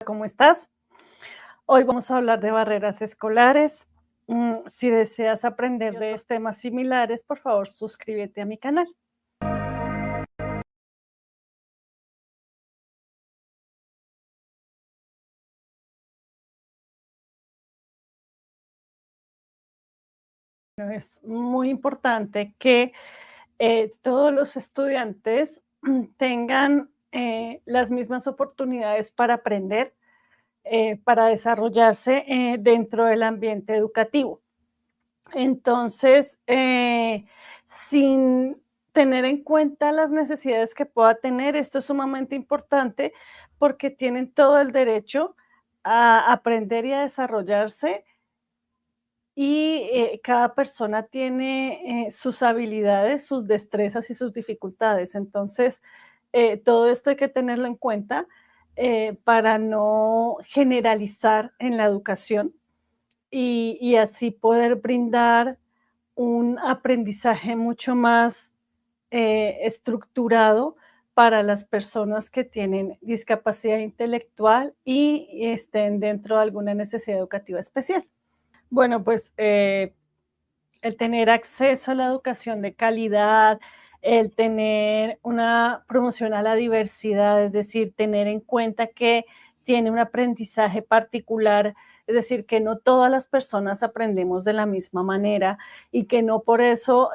¿Cómo estás? Hoy vamos a hablar de barreras escolares. Si deseas aprender de estos temas similares, por favor, suscríbete a mi canal. Es muy importante que todos los estudiantes tengan las mismas oportunidades para aprender, para desarrollarse dentro del ambiente educativo. Entonces, sin tener en cuenta las necesidades que pueda tener, esto es sumamente importante porque tienen todo el derecho a aprender y a desarrollarse y cada persona tiene sus habilidades, sus destrezas y sus dificultades. Entonces, todo esto hay que tenerlo en cuenta para no generalizar en la educación y así poder brindar un aprendizaje mucho más estructurado para las personas que tienen discapacidad intelectual y estén dentro de alguna necesidad educativa especial. Bueno, pues el tener acceso a la educación de calidad, el tener una promoción a la diversidad, es decir, tener en cuenta que tiene un aprendizaje particular, es decir, que no todas las personas aprendemos de la misma manera y que no por eso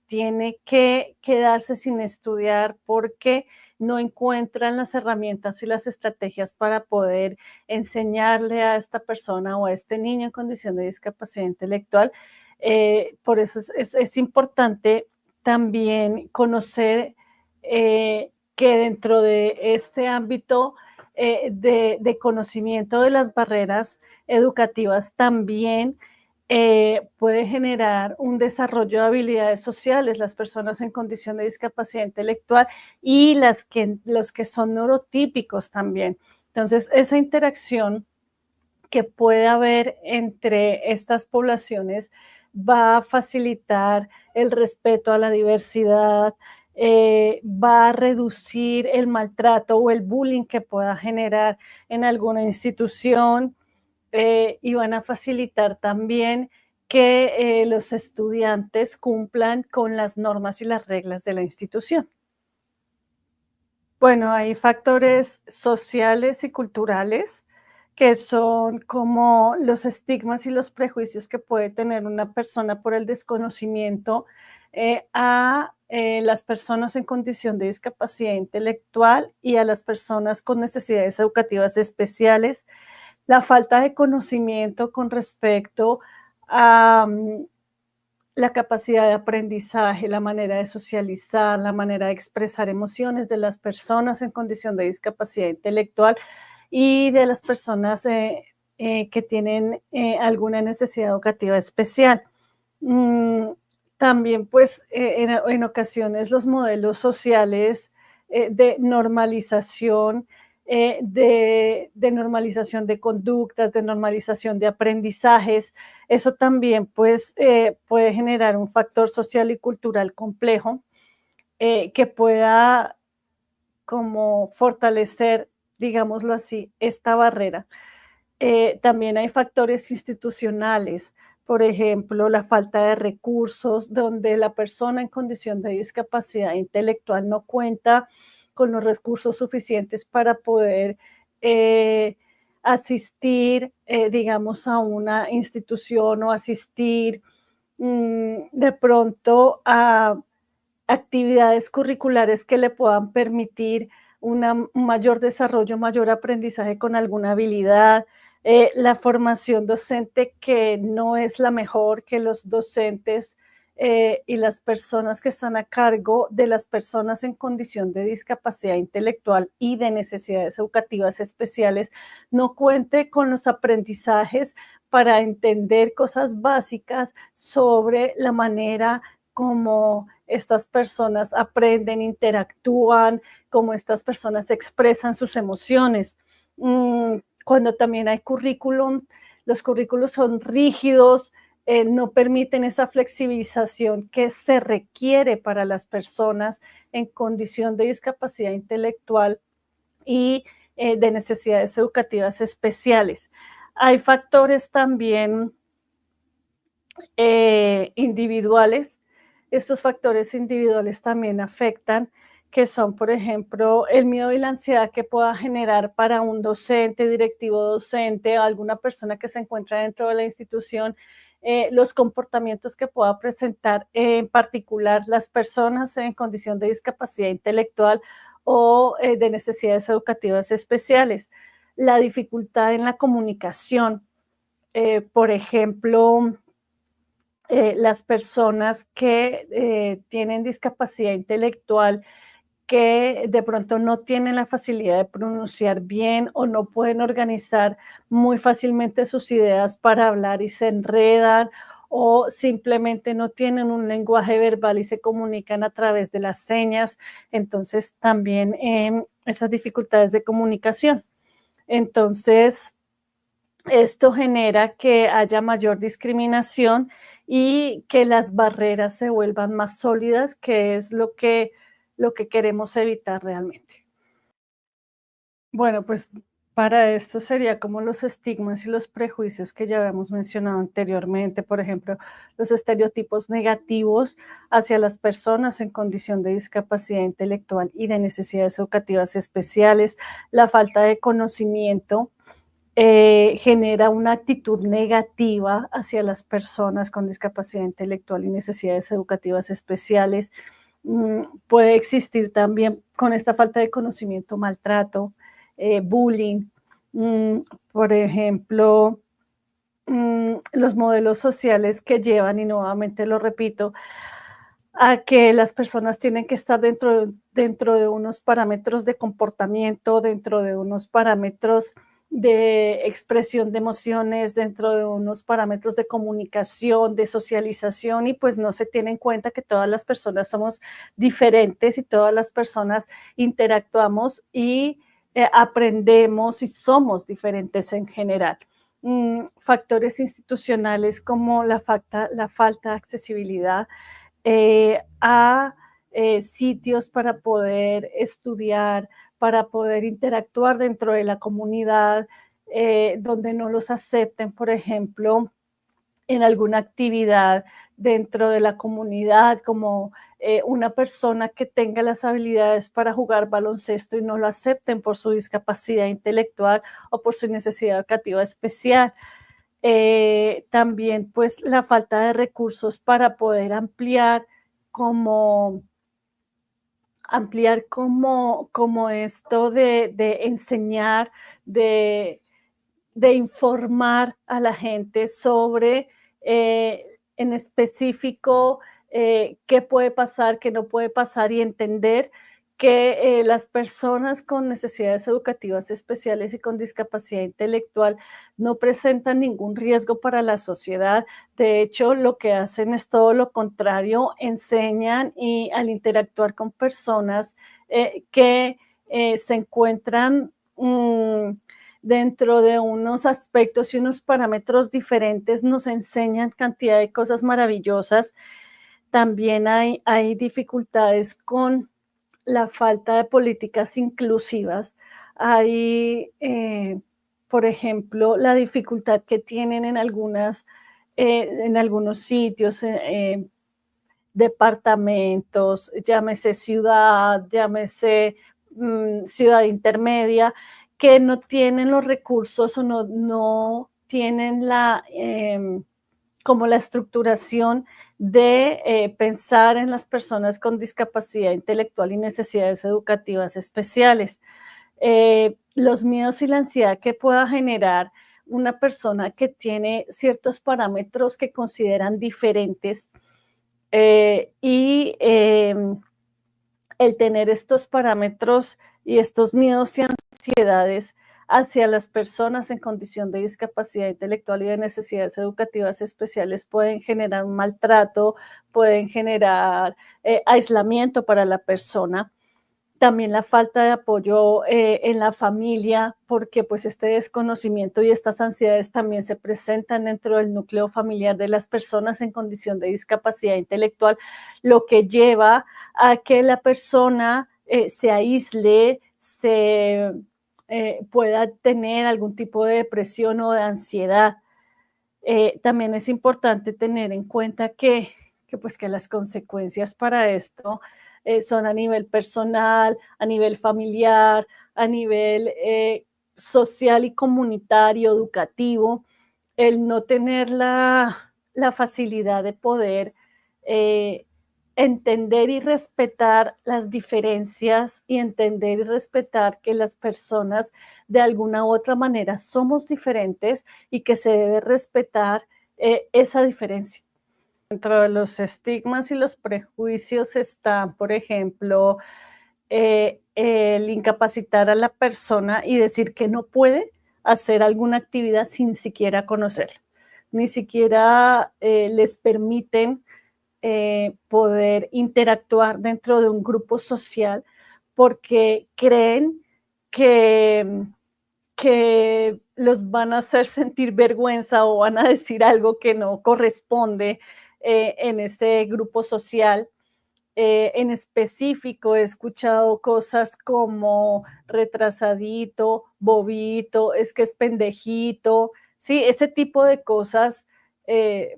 tiene que quedarse sin estudiar porque no encuentran las herramientas y las estrategias para poder enseñarle a esta persona o a este niño en condición de discapacidad intelectual. Por eso es importante también conocer que dentro de este ámbito de conocimiento de las barreras educativas también puede generar un desarrollo de habilidades sociales, las personas en condición de discapacidad intelectual y los que son neurotípicos también. Entonces, esa interacción que puede haber entre estas poblaciones va a facilitar el respeto a la diversidad, va a reducir el maltrato o el bullying que pueda generar en alguna institución y van a facilitar también que los estudiantes cumplan con las normas y las reglas de la institución. Bueno, hay factores sociales y culturales que son como los estigmas y los prejuicios que puede tener una persona por el desconocimiento a las personas en condición de discapacidad intelectual y a las personas con necesidades educativas especiales, la falta de conocimiento con respecto a la capacidad de aprendizaje, la manera de socializar, la manera de expresar emociones de las personas en condición de discapacidad intelectual y de las personas que tienen alguna necesidad educativa especial. Mm, También, pues, en ocasiones los modelos sociales de normalización, de normalización de conductas, de normalización de aprendizajes, eso también, pues, puede generar un factor social y cultural complejo que pueda como fortalecer, digámoslo así, esta barrera. También hay factores institucionales, por ejemplo, la falta de recursos, donde la persona en condición de discapacidad intelectual no cuenta con los recursos suficientes para poder eh, asistir, digamos, a una institución o asistir de pronto a actividades curriculares que le puedan permitir un mayor desarrollo, mayor aprendizaje con alguna habilidad, la formación docente que no es la mejor, que los docentes y las personas que están a cargo de las personas en condición de discapacidad intelectual y de necesidades educativas especiales no cuente con los aprendizajes para entender cosas básicas sobre la manera como estas personas aprenden, interactúan, cómo estas personas expresan sus emociones. Cuando también hay currículum, los currículos son rígidos, no permiten esa flexibilización que se requiere para las personas en condición de discapacidad intelectual y de necesidades educativas especiales. Hay factores también individuales. Estos factores individuales también afectan, que son, por ejemplo, el miedo y la ansiedad que pueda generar para un docente, directivo docente, o alguna persona que se encuentra dentro de la institución, los comportamientos que pueda presentar, en particular las personas en condición de discapacidad intelectual o de necesidades educativas especiales. La dificultad en la comunicación, por ejemplo, las personas que tienen discapacidad intelectual, que de pronto no tienen la facilidad de pronunciar bien o no pueden organizar muy fácilmente sus ideas para hablar y se enredan, o simplemente no tienen un lenguaje verbal y se comunican a través de las señas. Entonces también esas dificultades de comunicación. Entonces, esto genera que haya mayor discriminación y que las barreras se vuelvan más sólidas, que es lo que queremos evitar realmente. Bueno, pues para esto sería como los estigmas y los prejuicios que ya habíamos mencionado anteriormente, por ejemplo, los estereotipos negativos hacia las personas en condición de discapacidad intelectual y de necesidades educativas especiales, la falta de conocimiento genera una actitud negativa hacia las personas con discapacidad intelectual y necesidades educativas especiales. Puede existir también con esta falta de conocimiento, maltrato, bullying, mm, por ejemplo, los modelos sociales que llevan, y nuevamente lo repito, a que las personas tienen que estar dentro de unos parámetros de comportamiento, dentro de unos parámetros de expresión de emociones, dentro de unos parámetros de comunicación, de socialización, y pues no se tiene en cuenta que todas las personas somos diferentes y todas las personas interactuamos y aprendemos y somos diferentes en general. Factores institucionales como la falta de accesibilidad a sitios para poder estudiar, para poder interactuar dentro de la comunidad, donde no los acepten, por ejemplo, en alguna actividad dentro de la comunidad, como una persona que tenga las habilidades para jugar baloncesto y no lo acepten por su discapacidad intelectual o por su necesidad educativa especial. También pues la falta de recursos para poder como como esto de enseñar, de, de informar a la gente sobre en específico qué puede pasar, qué no puede pasar y entender que las personas con necesidades educativas especiales y con discapacidad intelectual no presentan ningún riesgo para la sociedad. De hecho, lo que hacen es todo lo contrario, enseñan y al interactuar con personas que se encuentran dentro de unos aspectos y unos parámetros diferentes, nos enseñan cantidad de cosas maravillosas. También hay dificultades con la falta de políticas inclusivas. Hay, por ejemplo, la dificultad que tienen en algunos sitios, departamentos, llámese ciudad, llámese ciudad intermedia, que no tienen los recursos o no tienen como la estructuración de pensar en las personas con discapacidad intelectual y necesidades educativas especiales. Los miedos y la ansiedad que pueda generar una persona que tiene ciertos parámetros que consideran diferentes el tener estos parámetros y estos miedos y ansiedades hacia las personas en condición de discapacidad intelectual y de necesidades educativas especiales pueden generar un maltrato, pueden generar aislamiento para la persona. También la falta de apoyo en la familia, porque pues este desconocimiento y estas ansiedades también se presentan dentro del núcleo familiar de las personas en condición de discapacidad intelectual, lo que lleva a que la persona se aísle, pueda tener algún tipo de depresión o de ansiedad. También es importante tener en cuenta pues, que las consecuencias para esto son a nivel personal, a nivel familiar, a nivel social y comunitario, educativo, el no tener la facilidad de poder eh, entender y respetar las diferencias y entender y respetar que las personas de alguna u otra manera somos diferentes y que se debe respetar esa diferencia. Dentro de los estigmas y los prejuicios están, por ejemplo, el incapacitar a la persona y decir que no puede hacer alguna actividad sin siquiera conocerla. Ni siquiera les permiten poder interactuar dentro de un grupo social porque creen que, que los van a hacer sentir vergüenza o van a decir algo que no corresponde en ese grupo social. En específico he escuchado cosas como retrasadito, bobito, es que es pendejito, sí, ese tipo de cosas,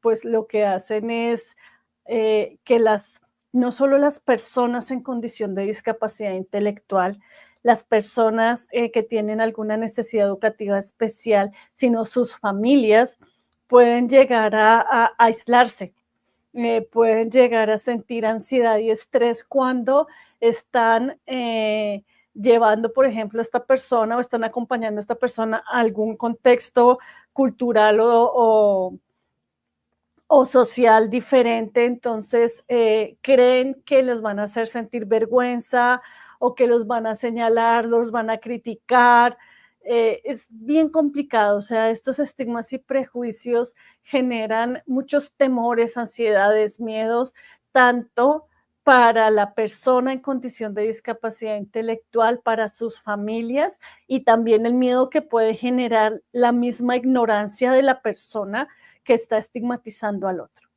pues lo que hacen es que no solo las personas en condición de discapacidad intelectual, las personas que tienen alguna necesidad educativa especial, sino sus familias pueden llegar a aislarse, pueden llegar a sentir ansiedad y estrés cuando están llevando, por ejemplo, a esta persona o están acompañando a esta persona a algún contexto cultural o social diferente, entonces creen que les van a hacer sentir vergüenza o que los van a señalar, los van a criticar. Es bien complicado, o sea, estos estigmas y prejuicios generan muchos temores, ansiedades, miedos, tanto para la persona en condición de discapacidad intelectual, para sus familias y también el miedo que puede generar la misma ignorancia de la persona que está estigmatizando al otro.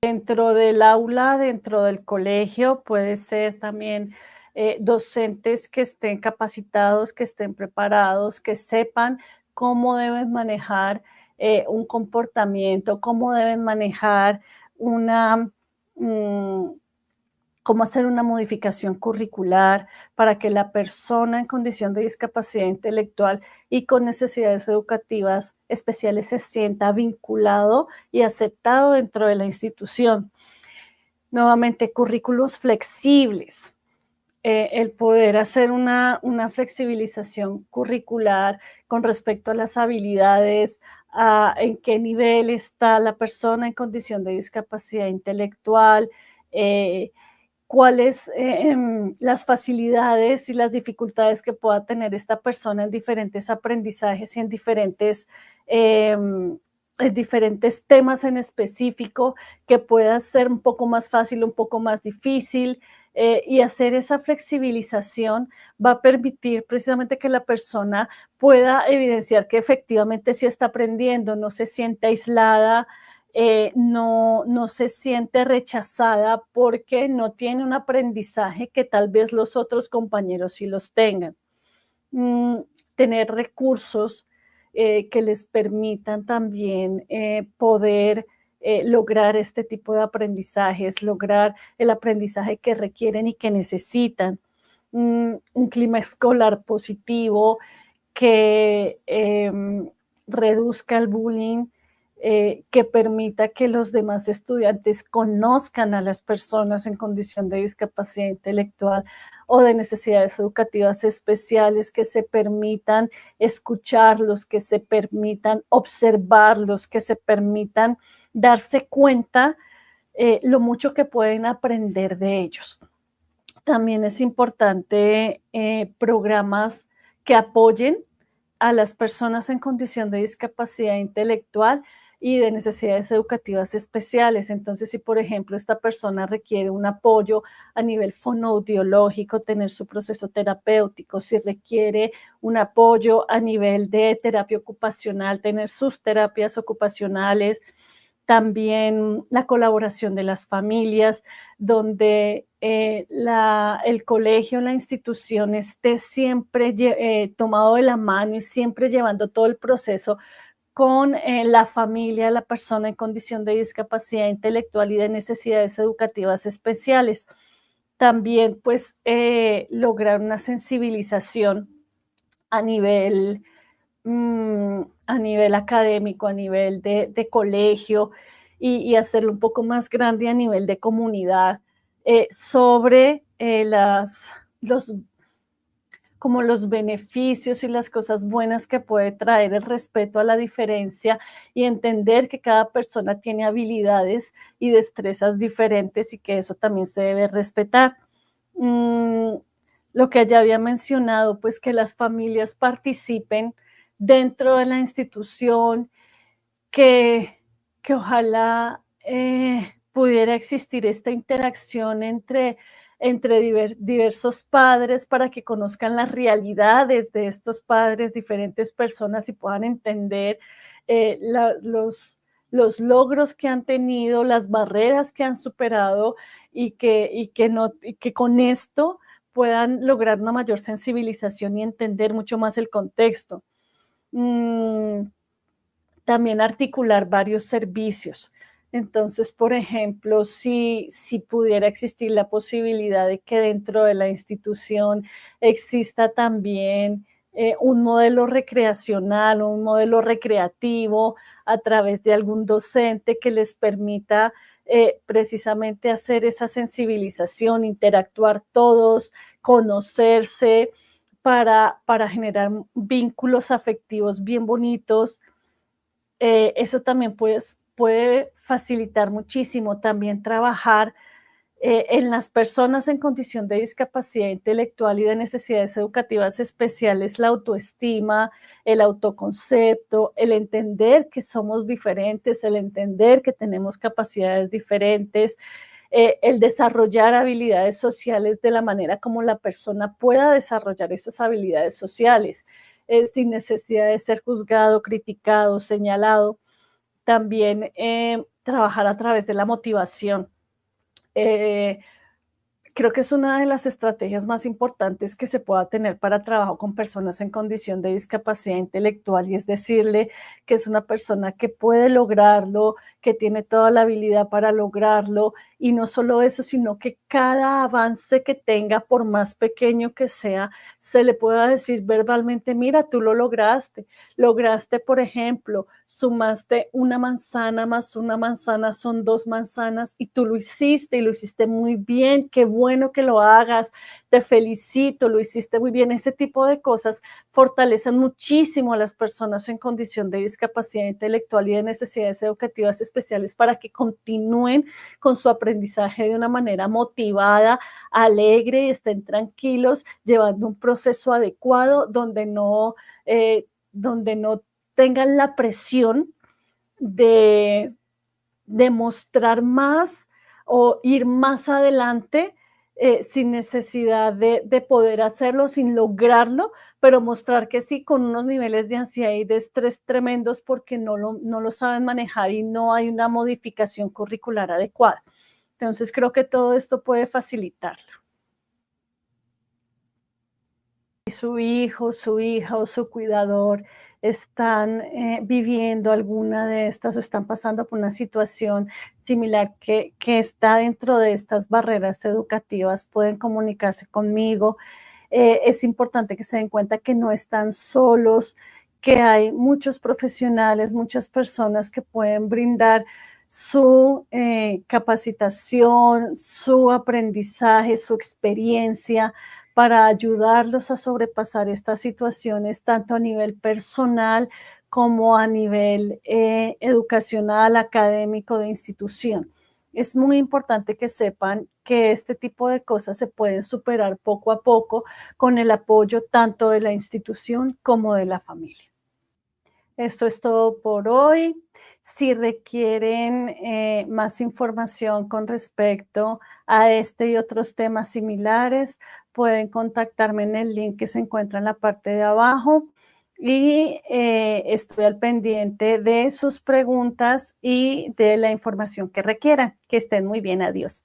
Dentro del aula, dentro del colegio, puede ser también docentes que estén capacitados, que estén preparados, que sepan cómo deben manejar un comportamiento, cómo deben manejar una, mm, cómo hacer una modificación curricular para que la persona en condición de discapacidad intelectual y con necesidades educativas especiales se sienta vinculado y aceptado dentro de la institución. Nuevamente, currículos flexibles. El poder hacer una flexibilización curricular con respecto a las habilidades, a en qué nivel está la persona en condición de discapacidad intelectual, eh, cuáles las facilidades y las dificultades que pueda tener esta persona en diferentes aprendizajes y en diferentes temas en específico, que pueda ser un poco más fácil, un poco más difícil, y hacer esa flexibilización va a permitir precisamente que la persona pueda evidenciar que efectivamente sí está aprendiendo, no se siente aislada, no se siente rechazada porque no tiene un aprendizaje que tal vez los otros compañeros sí los tengan. Mm, Tener recursos que les permitan también poder lograr este tipo de aprendizajes, lograr el aprendizaje que requieren y que necesitan. Un clima escolar positivo que reduzca el bullying, que permita que los demás estudiantes conozcan a las personas en condición de discapacidad intelectual o de necesidades educativas especiales, que se permitan escucharlos, que se permitan observarlos, que se permitan darse cuenta lo mucho que pueden aprender de ellos. También es importante programas que apoyen a las personas en condición de discapacidad intelectual y de necesidades educativas especiales. Entonces, si por ejemplo esta persona requiere un apoyo a nivel fonoaudiológico, tener su proceso terapéutico, si requiere un apoyo a nivel de terapia ocupacional, tener sus terapias ocupacionales, También la colaboración de las familias, donde el colegio, la institución esté siempre tomado de la mano y siempre llevando todo el proceso con la familia, la persona en condición de discapacidad intelectual y de necesidades educativas especiales. También, pues, lograr una sensibilización a nivel, a nivel académico, a nivel de colegio y hacerlo un poco más grande a nivel de comunidad sobre los como los beneficios y las cosas buenas que puede traer el respeto a la diferencia y entender que cada persona tiene habilidades y destrezas diferentes y que eso también se debe respetar. Mm, lo que ya había mencionado, pues que las familias participen dentro de la institución, que, que ojalá pudiera existir esta interacción entre diversos padres para que conozcan las realidades de estos padres, diferentes personas y puedan entender eh, la- los, los logros que han tenido, las barreras que han superado y que con esto puedan lograr una mayor sensibilización y entender mucho más el contexto. Mm, también articular varios servicios. Entonces, por ejemplo, si pudiera existir la posibilidad de que dentro de la institución exista también un modelo recreacional o un modelo recreativo a través de algún docente que les permita precisamente hacer esa sensibilización, interactuar todos, conocerse para generar vínculos afectivos bien bonitos. Eso también puede facilitar muchísimo también trabajar en las personas en condición de discapacidad intelectual y de necesidades educativas especiales, la autoestima, el autoconcepto, el entender que somos diferentes, el entender que tenemos capacidades diferentes, el desarrollar habilidades sociales de la manera como la persona pueda desarrollar esas habilidades sociales, sin necesidad de ser juzgado, criticado, señalado. También trabajar a través de la motivación. Eh, Creo que es una de las estrategias más importantes que se pueda tener para trabajo con personas en condición de discapacidad intelectual y es decirle que es una persona que puede lograrlo, que tiene toda la habilidad para lograrlo y no solo eso, sino que cada avance que tenga, por más pequeño que sea, se le pueda decir verbalmente, mira, tú lo lograste. Lograste, por ejemplo, sumaste una manzana más una manzana son dos manzanas y tú lo hiciste y lo hiciste muy bien, qué bueno que lo hagas, te felicito, lo hiciste muy bien. Ese tipo de cosas fortalecen muchísimo a las personas en condición de discapacidad intelectual y de necesidades educativas especiales para que continúen con su aprendizaje de una manera motivada, alegre y estén tranquilos, llevando un proceso adecuado donde no tengan la presión de, de mostrar más o ir más adelante sin necesidad de poder hacerlo, sin lograrlo, pero mostrar que sí con unos niveles de ansiedad y de estrés tremendos porque no lo saben manejar y no hay una modificación curricular adecuada. Entonces creo que todo esto puede facilitarlo. Su hijo, su hija o su cuidador están viviendo alguna de estas o están pasando por una situación similar que está dentro de estas barreras educativas, pueden comunicarse conmigo. Es importante que se den cuenta que no están solos, que hay muchos profesionales, muchas personas que pueden brindar su capacitación, su aprendizaje, su experiencia para ayudarlos a sobrepasar estas situaciones, tanto a nivel personal como a nivel educacional, académico, de institución. Es muy importante que sepan que este tipo de cosas se pueden superar poco a poco con el apoyo tanto de la institución como de la familia. Esto es todo por hoy. Si requieren más información con respecto a este y otros temas similares, pueden contactarme en el link que se encuentra en la parte de abajo y estoy al pendiente de sus preguntas y de la información que requieran. Que estén muy bien, adiós.